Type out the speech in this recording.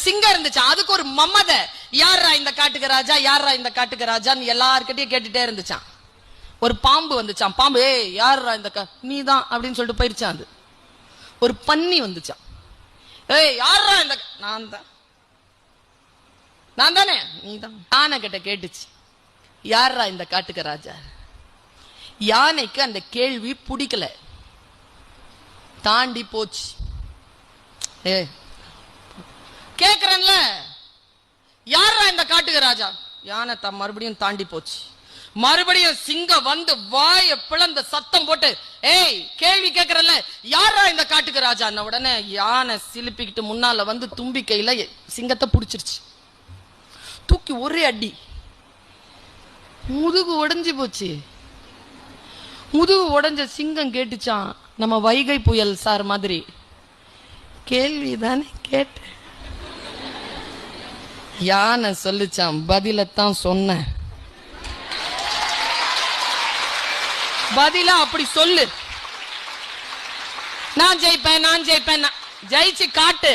சிங்கம் இருந்துச்சு, அதுக்கு ஒரு மம்மத. யாரா இந்த காட்டுக்கு ராஜா, யாரா இந்த காட்டுக்கு ராஜான்னு எல்லார்கிட்டயும் கேட்டுட்டே இருந்துச்சான். ஒரு பாம்பு வந்துச்சான். பாம்பு, ஏய் யாரா இந்த நீதான் அப்படின்னு சொல்லிட்டு போயிருச்சான். அது ஒரு பன்னி வந்துச்சான். ஏய் யாரா இந்த, நான் தான், நான் தானே, நீதான். யானை கிட்ட கேட்டுச்சு, யாரா இந்த காட்டுக்கு ராஜா. யானைக்கு அந்த கேள்வி பிடிக்கல, தாண்டி போச்சு. ஏ கேக்குறேன்ல, யாரா இந்த காட்டுக்கு ராஜா. யானை மறுபடியும் தாண்டி போச்சு. மறுபடியும் சிங்கம் வந்து வாய பிளந்த சத்தம் போட்டு, ஏய் கேள்வி கேக்குறல்ல, யாரா இந்த காட்டுக்கு ராஜா. உடனே யானை சிலிப்பிக்கிட்டு முன்னால வந்து தும்பிக்கையில சிங்கத்தை புடிச்சிருச்சு. தூக்கி ஒரே அடி, முதுகு உடைஞ்சு போச்சு. முதுகு உடைஞ்ச சிங்கம் கேட்டுச்சான், நம்ம வைகை புயல் சார் மாதிரி, கேள்விதானே கேட்ட. யானை சொல்லுச்சான், பதிலத்தான் சொன்ன, பதிலா அப்படி சொல்லு. நான் ஜெயிப்பேன், நான் ஜெயிப்பேன், ஜெயிச்சு காட்டு.